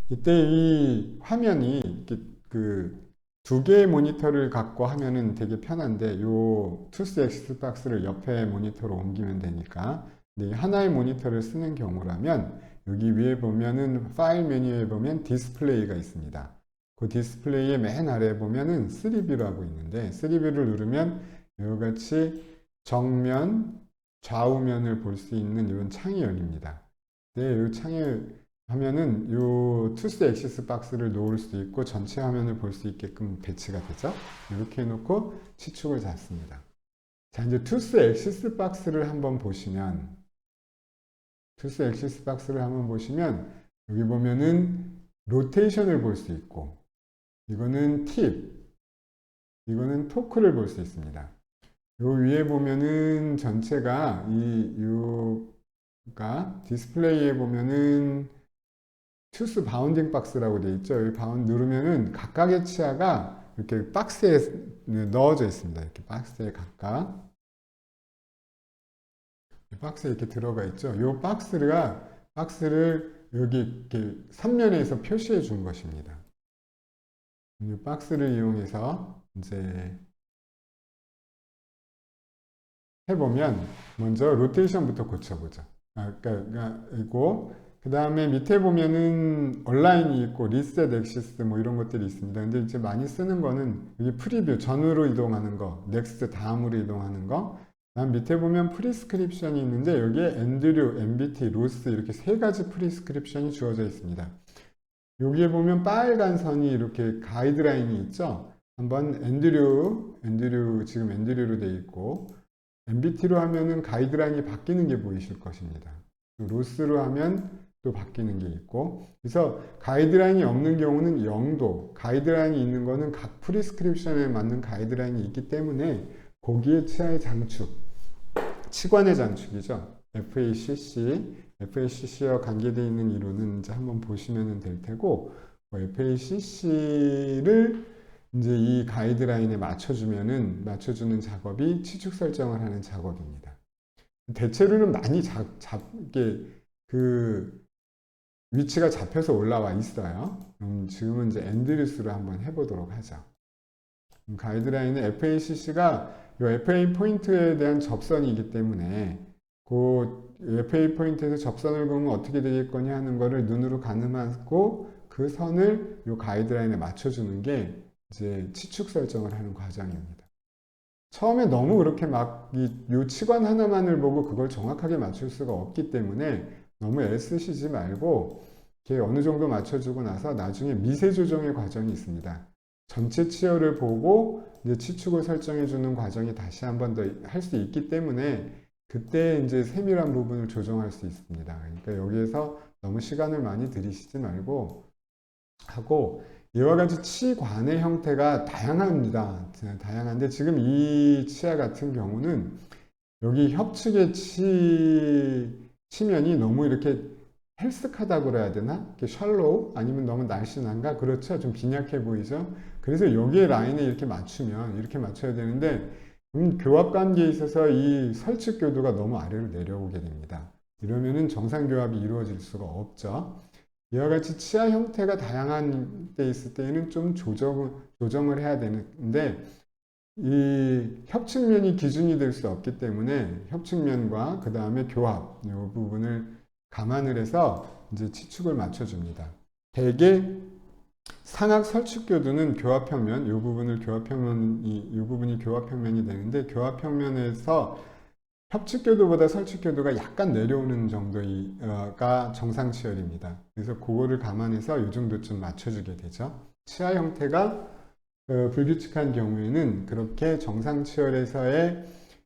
이때 이 화면이 이렇게 그 두 개의 모니터를 갖고 하면은 되게 편한데 요 투스 엑시스 박스를 옆에 모니터로 옮기면 되니까 근데 이 하나의 모니터를 쓰는 경우라면 여기 위에 보면은 파일 메뉴에 보면 디스플레이가 있습니다. 그 디스플레이의 맨 아래에 보면은 3V라고 있는데 3V를 누르면 이와 같이 정면, 좌우면을 볼 수 있는 이런 창이 열립니다. 네, 이 창을 하면은 요 투스 엑시스 박스를 놓을 수 있고 전체 화면을 볼 수 있게끔 배치가 되죠. 이렇게 해놓고 치축을 잡습니다. 자, 이제 투스 엑시스 박스를 한번 보시면 투스 엑시스 박스를 한번 보시면 여기 보면은 로테이션을 볼 수 있고 이거는 팁, 이거는 토크를 볼 수 있습니다. 요 위에 보면은 전체가 요가 디스플레이에 보면은 투스 바운딩 박스라고 되어 있죠. 여기 바운 누르면은 각각의 치아가 이렇게 박스에 넣어져 있습니다. 이렇게 박스에 각각 박스에 이렇게 들어가 있죠. 이 박스를 여기 이렇게 3면에서 표시해 준 것입니다. 이 박스를 이용해서 이제 해보면 먼저 로테이션부터 고쳐보죠. 그리고 그 다음에 밑에 보면은 온라인이 있고 리셋 엑시스 뭐 이런 것들이 있습니다. 근데 이제 많이 쓰는 거는 여기 프리뷰 전으로 이동하는 거, 넥스트 다음으로 이동하는 거. 그다음 밑에 보면 프리스크립션이 있는데 여기에 엔드류, MBT, 로스 이렇게 세 가지 프리스크립션이 주어져 있습니다. 여기에 보면 빨간 선이 이렇게 가이드라인이 있죠. 한번 엔드류 지금 엔드류로 되어 있고 MBT로 하면은 가이드라인이 바뀌는 게 보이실 것입니다. 로스로 하면 또 바뀌는 게 있고 그래서 가이드라인이 없는 경우는 0도 가이드라인이 있는 거는 각 프리스크립션에 맞는 가이드라인이 있기 때문에 거기에 치아의 장축 치관의 장축이죠. FACC와 관계되어 있는 이론은 이제 한번 보시면 될 테고 FACC를 이제 이 가이드라인에 맞춰주는 작업이 치축 설정을 하는 작업입니다. 대체로는 많이 잡게 그 위치가 잡혀서 올라와 있어요. 지금은 이제 엔드리스로 한번 해보도록 하죠. 가이드라인은 FACC가 이 FA 포인트에 대한 접선이기 때문에 그 FA 포인트에서 접선을 그으면 어떻게 되겠거냐 하는 거를 눈으로 가늠하고 그 선을 이 가이드라인에 맞춰주는 게 이제 치축 설정을 하는 과정입니다. 처음에 너무 그렇게 막 이 치관 하나만을 보고 그걸 정확하게 맞출 수가 없기 때문에 너무 애쓰시지 말고 이렇게 어느 정도 맞춰주고 나서 나중에 미세 조정의 과정이 있습니다. 전체 치어를 보고 이제 치축을 설정해 주는 과정이 다시 한 번 더 할 수 있기 때문에 그때 이제 세밀한 부분을 조정할 수 있습니다. 그러니까 여기에서 너무 시간을 많이 들이시지 말고 하고 이와 같이 치관의 형태가 다양합니다. 다양한데 지금 이 치아 같은 경우는 여기 협측의 치면이 너무 이렇게 헬스하다고 그래야 되나? 이렇게 샬로우? 아니면 너무 날씬한가? 그렇죠. 좀 빈약해 보이죠? 그래서 여기에 라인에 이렇게 맞추면 이렇게 맞춰야 되는데 교합 관계에 있어서 이 설측 교도가 너무 아래로 내려오게 됩니다. 이러면은 정상 교합이 이루어질 수가 없죠. 이와 같이 치아 형태가 다양한 때 있을 때에는 좀 조정을 해야 되는데 이 협측면이 기준이 될 수 없기 때문에 협측면과 그 다음에 교합 이 부분을 감안을 해서 이제 치축을 맞춰줍니다. 대개 상악 설축교두는 교합평면, 이 부분이 교합평면이 되는데 교합평면에서 협측교도보다 설축교도가 약간 내려오는 정도가 정상 치열입니다. 그래서 그거를 감안해서 이 정도쯤 맞춰주게 되죠. 치아 형태가 불규칙한 경우에는 그렇게 정상 치열에서의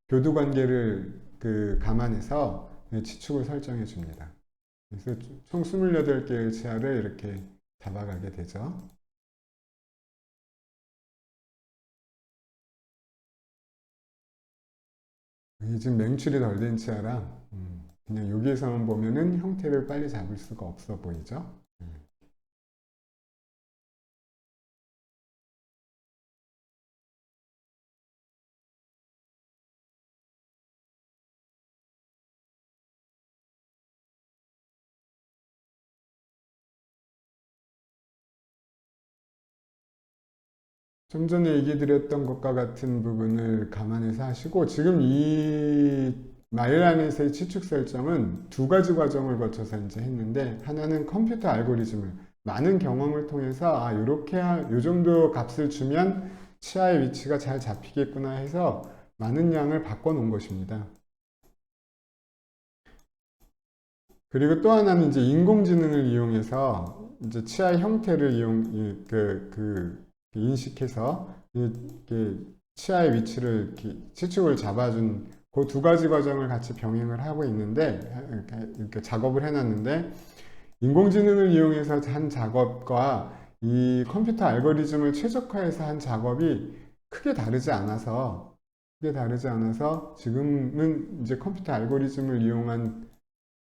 교도 관계를 감안해서 치축을 설정해 줍니다. 그래서 총 28개의 치아를 이렇게 잡아가게 되죠. 이게 지금 맹출이 덜 된 치아라 그냥 여기에서만 보면은 형태를 빨리 잡을 수가 없어 보이죠. 좀 전에 얘기 드렸던 것과 같은 부분을 감안해서 하시고, 지금 이 마일라넷의 치축 설정은 두 가지 과정을 거쳐서 이제 했는데, 하나는 컴퓨터 알고리즘을 많은 경험을 통해서 요렇게 요 정도 값을 주면 치아의 위치가 잘 잡히겠구나 해서 많은 양을 바꿔 놓은 것입니다. 그리고 또 하나는 이제 인공지능을 이용해서 이제 치아의 형태를 인식해서 이렇게 치아의 위치를 이렇게 치축을 잡아준 그 두 가지 과정을 같이 병행을 하고 있는데, 이렇게 작업을 해놨는데, 인공지능을 이용해서 한 작업과 이 컴퓨터 알고리즘을 최적화해서 한 작업이 크게 다르지 않아서 지금은 이제 컴퓨터 알고리즘을 이용한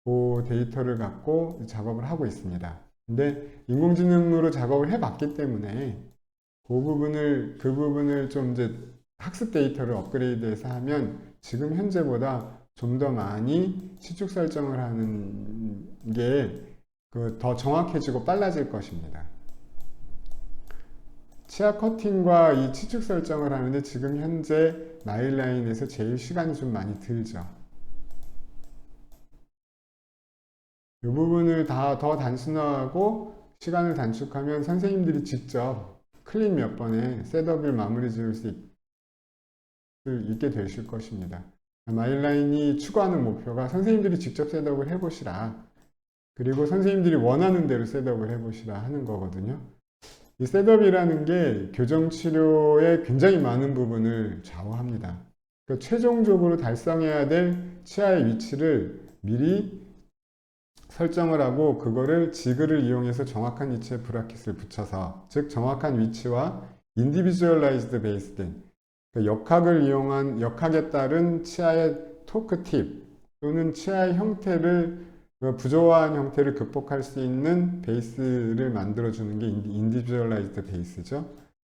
그 데이터를 갖고 작업을 하고 있습니다. 근데 인공지능으로 작업을 해봤기 때문에 그 부분을 좀 이제 학습 데이터를 업그레이드해서 하면 지금 현재보다 좀 더 많이 치축 설정을 하는 게 더 정확해지고 빨라질 것입니다. 치아 커팅과 이 치축 설정을 하는데 지금 현재 마일라인에서 제일 시간이 좀 많이 들죠. 이 부분을 다 더 단순화하고 시간을 단축하면 선생님들이 직접 클릭 몇 번에 셋업을 마무리 지을 수 있게 되실 것입니다. 마일라인이 추구하는 목표가 선생님들이 직접 셋업을 해보시라. 그리고 선생님들이 원하는 대로 셋업을 해보시라 하는 거거든요. 이 셋업이라는 게 교정치료의 굉장히 많은 부분을 좌우합니다. 그러니까 최종적으로 달성해야 될 치아의 위치를 미리 설정을 하고 그거를 지그를 이용해서 정확한 위치에 브라켓을 붙여서, 즉 정확한 위치와 인디비주얼라이즈드 베이스된 역학에 따른 치아의 토크 팁 또는 치아의 형태를 부조화한 형태를 극복할 수 있는 베이스를 만들어주는 게 인디비주얼라이즈드 베이스죠.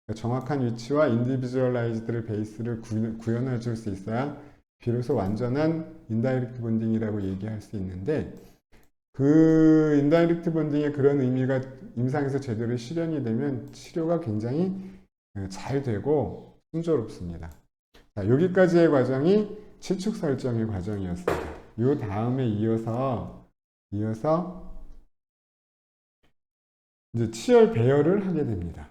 그러니까 정확한 위치와 인디비주얼라이즈드 베이스를 구현해 줄 수 있어야 비로소 완전한 인다이렉트 본딩이라고 얘기할 수 있는데, 그 인다이렉트 본딩의 그런 의미가 임상에서 제대로 실현이 되면 치료가 굉장히 잘 되고 순조롭습니다. 자, 여기까지의 과정이 치축 설정의 과정이었습니다. 이 다음에 이어서 이제 치열 배열을 하게 됩니다.